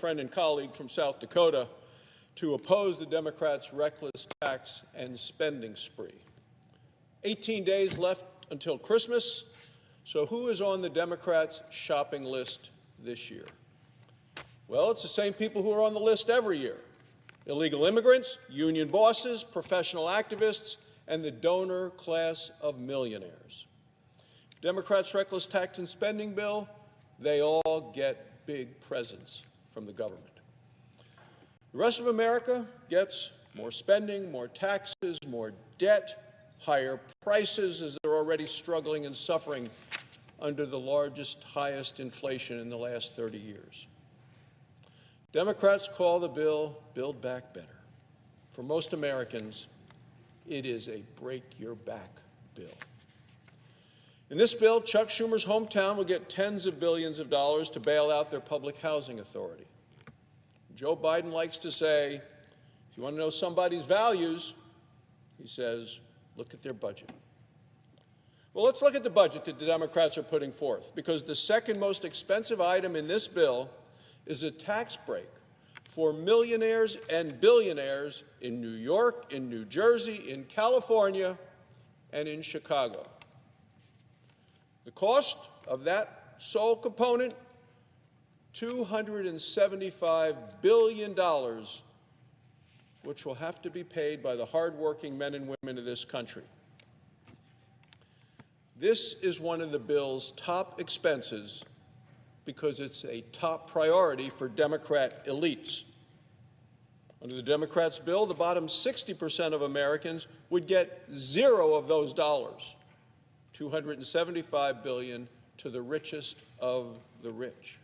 friend and colleague from South Dakota to oppose the Democrats' reckless tax and spending spree. 18 days left until Christmas, so who is on the Democrats' shopping list this year? Well, it's the same people who are on the list every year: illegal immigrants, union bosses, professional activists, and the donor class of millionaires. Democrats' reckless tax and spending bill, they all get big presents from the government. The rest of America gets more spending, more taxes, more debt, higher prices, as they're already struggling and suffering under the largest, highest inflation in the last 30 years. Democrats call the bill Build Back Better. For most Americans, it is a break-your-back bill. In this bill, Chuck Schumer's hometown will get tens of billions of dollars to bail out their public housing authority. Joe Biden likes to say, if you want to know somebody's values, he says, look at their budget. Well, let's look at the budget that the Democrats are putting forth, because the second most expensive item in this bill is a tax break for millionaires and billionaires in New York, in New Jersey, in California, and in Chicago. The cost of that sole component, $275 billion, which will have to be paid by the hardworking men and women of this country. This is one of the bill's top expenses because it's a top priority for Democrat elites. Under the Democrats' bill, the bottom 60% of Americans would get zero of those dollars, $275 billion to the richest of the rich.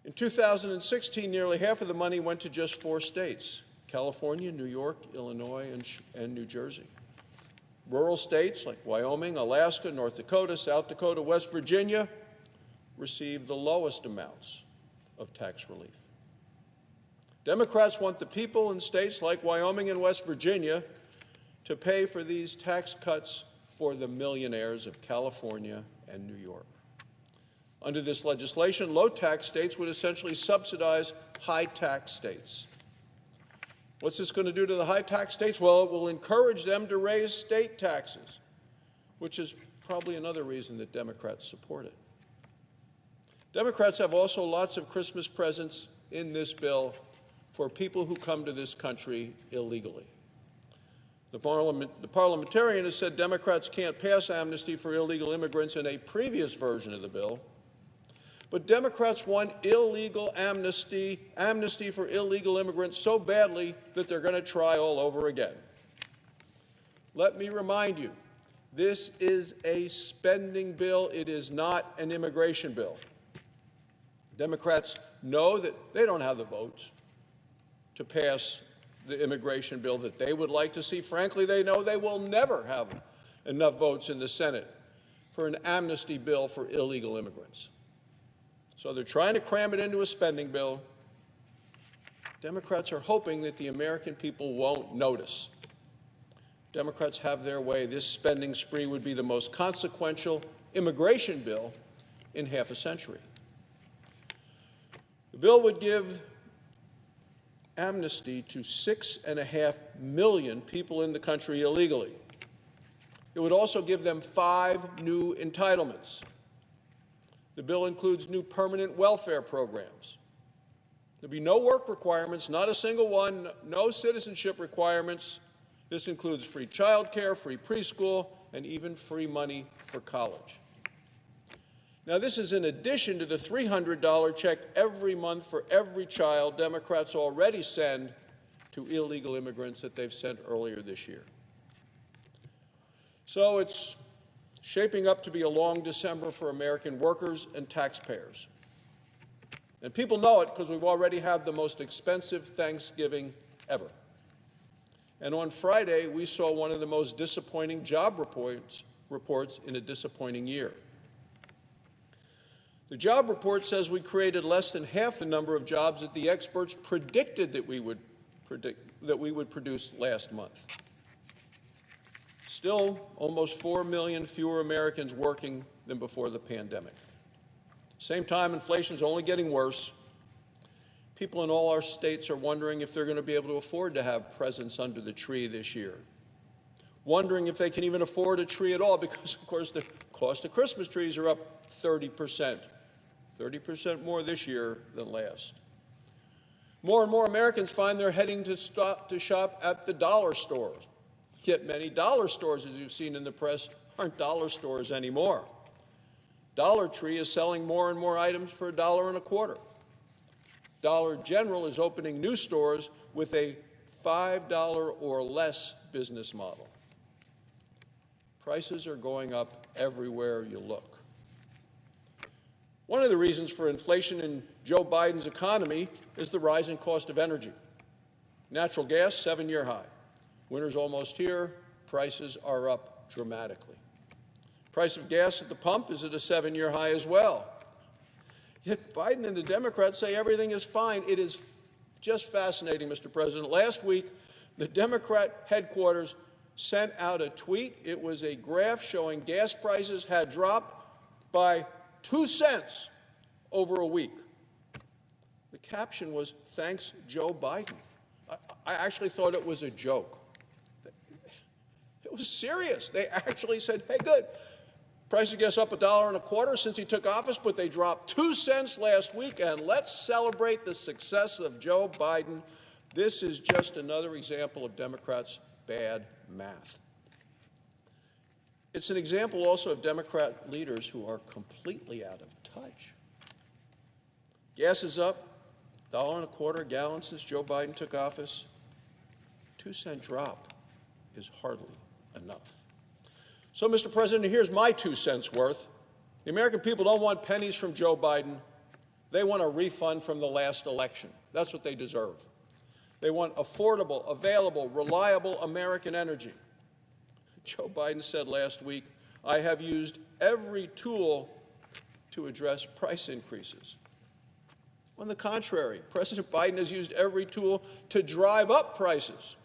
In 2016, nearly half of the money went to just 4 states: California, New York, Illinois, and New Jersey. Rural states like Wyoming, Alaska, North Dakota, South Dakota, West Virginia received the lowest amounts of tax relief. Democrats want the people in states like Wyoming and West Virginia to pay for these tax cuts for the millionaires of California and New York. Under this legislation, low-tax states would essentially subsidize high-tax states. What's this going to do to the high-tax states? Well, it will encourage them to raise state taxes, which is probably another reason that Democrats support it. Democrats have also lots of Christmas presents in this bill for people who come to this country illegally. The parliamentarian has said Democrats can't pass amnesty for illegal immigrants in a previous version of the bill, but Democrats want illegal amnesty for illegal immigrants so badly that they're going to try all over again. Let me remind you, this is a spending bill. It is not an immigration bill. Democrats know that they don't have the votes to pass the immigration bill that they would like to see. Frankly, they know they will never have enough votes in the Senate for an amnesty bill for illegal immigrants. So they're trying to cram it into a spending bill. Democrats are hoping that the American people won't notice. Democrats have their way. This spending spree would be the most consequential immigration bill in half a century. The bill would give amnesty to 6.5 million people in the country illegally. It would also give them 5 new entitlements. The bill includes new permanent welfare programs. There'll be no work requirements, not a single one, no citizenship requirements. This includes free childcare, free preschool, and even free money for college. Now, this is in addition to the $300 check every month for every child Democrats already send to illegal immigrants that they've sent earlier this year. So it's shaping up to be a long December for American workers and taxpayers. And people know it because we've already had the most expensive Thanksgiving ever. And on Friday, we saw one of the most disappointing job reports in a disappointing year. The job report says we created less than half the number of jobs that the experts predicted that we would produce last month. Still, almost 4 million fewer Americans working than before the pandemic. Same time, inflation is only getting worse. People in all our states are wondering if they're going to be able to afford to have presents under the tree this year, wondering if they can even afford a tree at all because, of course, the cost of Christmas trees are up 30%, 30% more this year than last. More and more Americans find they're heading to shop at the dollar stores. Yet many dollar stores, as you've seen in the press, aren't dollar stores anymore. Dollar Tree is selling more and more items for $1.25. Dollar General is opening new stores with a $5 or less business model. Prices are going up everywhere you look. One of the reasons for inflation in Joe Biden's economy is the rising cost of energy. Natural gas, 7-year high. Winter's almost here. Prices are up dramatically. Price of gas at the pump is at a 7-year high as well. Yet Biden and the Democrats say everything is fine. It is just fascinating, Mr. President. Last week, the Democrat headquarters sent out a tweet. It was a graph showing gas prices had dropped by 2 cents over a week. The caption was, "Thanks, Joe Biden." I actually thought it was a joke. It was serious. They actually said, hey, good. Price of gas up $1.25 since he took office, but they dropped 2 cents last week, and let's celebrate the success of Joe Biden. This is just another example of Democrats' bad math. It's an example also of Democrat leaders who are completely out of touch. Gas is up $1.25 a gallon since Joe Biden took office. 2-cent drop is hardly enough. So, Mr. President, here's my 2 cents worth. The American people don't want pennies from Joe Biden. They want a refund from the last election. That's what they deserve. They want affordable, available, reliable American energy. Joe Biden said last week, I have used every tool to address price increases. On the contrary, President Biden has used every tool to drive up prices.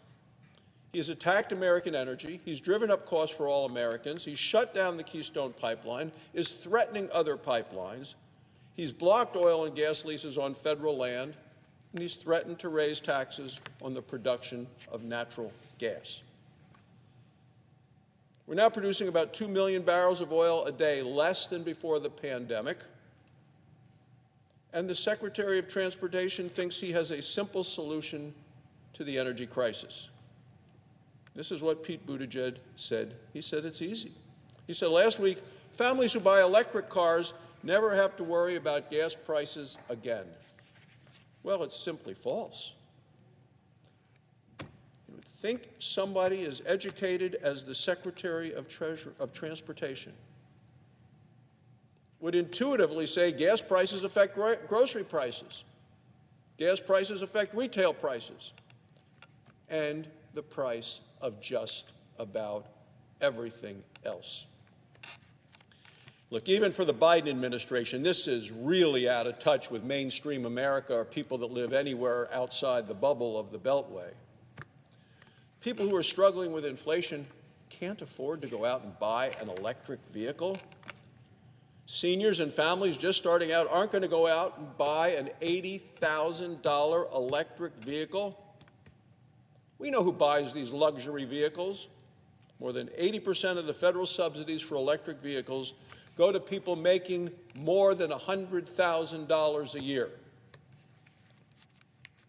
He has attacked American energy. He's driven up costs for all Americans. He's shut down the Keystone Pipeline, is threatening other pipelines. He's blocked oil and gas leases on federal land, and he's threatened to raise taxes on the production of natural gas. We're now producing about 2 million barrels of oil a day, less than before the pandemic. And the Secretary of Transportation thinks he has a simple solution to the energy crisis. This is what Pete Buttigieg said. He said it's easy. He said last week, families who buy electric cars never have to worry about gas prices again. Well, it's simply false. You would think somebody as educated as the Secretary of Transportation would intuitively say gas prices affect grocery prices. Gas prices affect retail prices and the price of just about everything else. Look, even for the Biden administration, this is really out of touch with mainstream America or people that live anywhere outside the bubble of the Beltway. People who are struggling with inflation can't afford to go out and buy an electric vehicle. Seniors and families just starting out aren't going to go out and buy an $80,000 electric vehicle. We know who buys these luxury vehicles. More than 80% of the federal subsidies for electric vehicles go to people making more than $100,000 a year.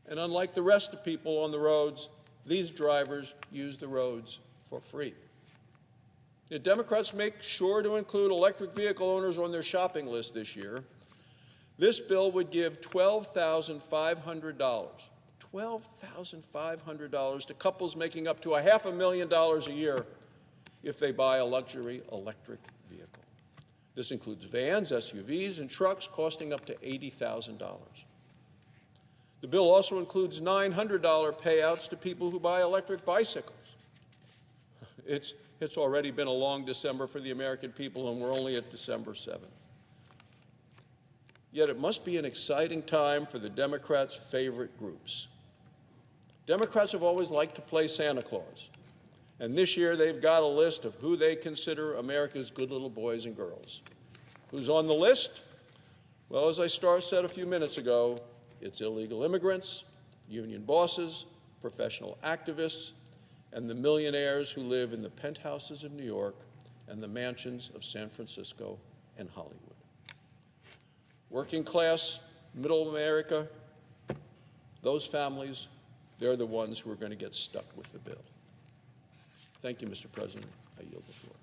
And unlike the rest of people on the roads, these drivers use the roads for free. The Democrats make sure to include electric vehicle owners on their shopping list this year. This bill would give $12,500 to couples making up to $500,000 a year if they buy a luxury electric vehicle. This includes vans, SUVs, and trucks costing up to $80,000. The bill also includes $900 payouts to people who buy electric bicycles. It's already been a long December for the American people, and we're only at December 7th. Yet it must be an exciting time for the Democrats' favorite groups. Democrats have always liked to play Santa Claus, and this year they've got a list of who they consider America's good little boys and girls. Who's on the list? Well, as I said a few minutes ago, It's illegal immigrants, union bosses, professional activists, and the millionaires who live in the penthouses of New York and the mansions of San Francisco and Hollywood. Working class, middle America, those families, they're the ones who are going to get stuck with the bill. Thank you, Mr. President. I yield the floor.